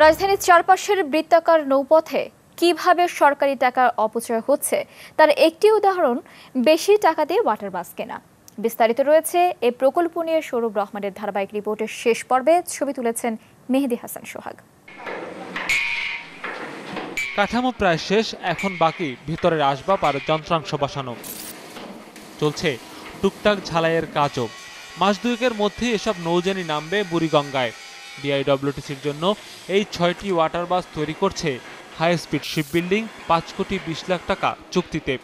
রাজধানীর চারপাশের বৃত্তাকার নৌপথে কিভাবে সরকারি টাকার অপচয় হচ্ছে তার একটি উদাহরণ বেশি টাকা দিয়ে ওয়াটার বাস কেনা। বিস্তারিত রয়েছে এই প্রকল্প নিয়ে সৌরভ রহমানের ধারাবাহিক রিপোর্টের শেষ পর্বে। ছবি তুলেছেন মেহেদি হাসান সোহাগ। কাঠামো প্রায় শেষ, এখন বাকি ভিতরের আসবাব আর যন্ত্রাংশ বসানো। চলছে টুকটাক ঝালাইয়ের কাজও। মাস দুয়েকের মধ্যেই এসব নৌযানি নামবে বুড়িগঙ্গায়। বিআইডব্লিউটিসির জন্য এই 6টি ওয়াটার বাস তৈরি করছে হাই স্পিড শিপবিল্ডিং 5 কোটি 20 লাখ টাকা চুক্তিতে,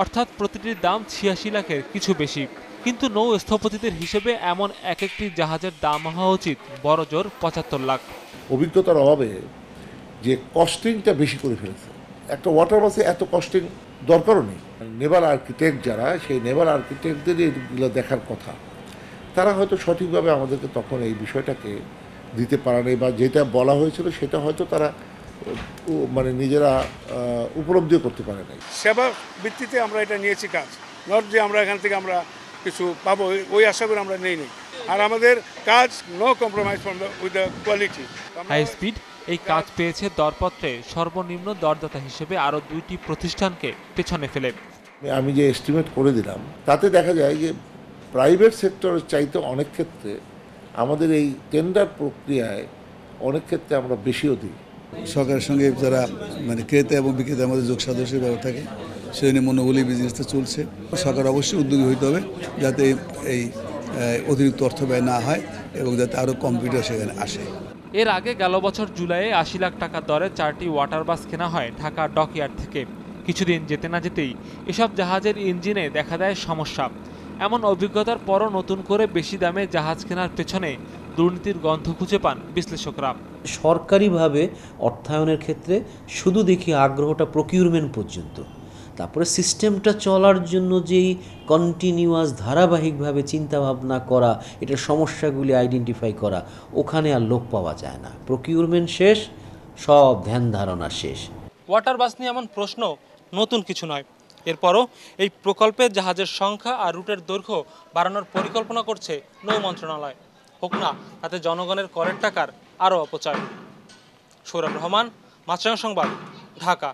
অর্থাৎ প্রতিটির দাম 86 লাখের কিছু বেশি। কিন্তু নৌ স্থপতিদের হিসেবে এমন এক একটি জাহাজের দাম হওয়া উচিত বড় জোর 75 লাখ। অভিজ্ঞতার অভাবে যে কস্টিংটা বেশি করে ফেলেছে, একটা ওয়াটার বাসে এত কস্টিং দরকারও নেই। নেভাল আর্কিটেক্ট যারা, সেই নেভাল আর্কিটেক্টদের এগুলো দেখার কথা, তারা হয়তো সঠিকভাবে আমাদেরকে তখন এই বিষয়টাকে দিতে পারে নাই, বা যেটা বলা হয়েছিল সেটা হয়তো তারা মানে নিজেরা উপলব্ধিও করতে পারে নাই। সেবা ভিত্তিতে আমরা এটা নিয়েছি কাজ, নট যে আমরা এখান থেকে আমরা কিছু পাবো ওই আশা করে আমরা নেই। আর আমাদের কাজ no compromise with the quality. High speed এই কাজ পেয়েছে দরপত্রে সর্বনিম্ন দরদাতা হিসেবে আরও 2টি প্রতিষ্ঠানকে পেছনে ফেলে। আমি যে এস্টিমেট করে দিলাম তাতে দেখা যায় যে প্রাইভেট সেক্টরের চাইতে অনেক ক্ষেত্রে আমাদের এই টেন্ডার প্রক্রিয়ায় অনেক ক্ষেত্রে আমরা বেশিও দিই। সরকারের সঙ্গে যারা মানে ক্রেতা এবং বিক্রেতার মধ্যে যোগ সাদস্যের ব্যাপার থাকে, সেই জন্য মনোবলী বিজনেসটা চলছে। সরকার অবশ্যই উদ্যোগী হইতে হবে যাতে এই অতিরিক্ত অর্থ ব্যয় না হয় এবং যাতে আরও কম্পিউটার সেখানে আসে। এর আগে গেল বছর জুলাইয়ে 80 লাখ টাকার দরে 4টি ওয়াটার বাস কেনা হয় ঢাকা ডকইয়ার্ড থেকে। কিছুদিন যেতে না যেতেই এসব জাহাজের ইঞ্জিনে দেখা দেয় সমস্যা। এমন অভিজ্ঞতার পরও নতুন করে বেশি দামে জাহাজ কেনার পেছনে দুর্নীতির গন্ধ খুঁজে পান বিশ্লেষকরা। সরকারিভাবে অর্থায়নের ক্ষেত্রে শুধু দেখি আগ্রহটা প্রকিউরমেন্ট পর্যন্ত, তারপরে সিস্টেমটা চলার জন্য যেই কন্টিনিউয়াস ধারাবাহিকভাবে চিন্তাভাবনা করা, এটার সমস্যাগুলি আইডেন্টিফাই করা, ওখানে আর লোক পাওয়া যায় না। প্রকিউরমেন্ট শেষ, সব ধ্যান ধারণা শেষ। ওয়াটার বাস নিয়ে এমন প্রশ্ন নতুন কিছু নয়। এরপরও এই প্রকল্পে জাহাজের সংখ্যা আর রুটের দৈর্ঘ্য বাড়ানোর পরিকল্পনা করছে নৌ মন্ত্রণালয়। হোক না তাতে জনগণের করের টাকার আরও অপচয়। সৌরভ রহমান, মাছরাঙা সংবাদ, ঢাকা।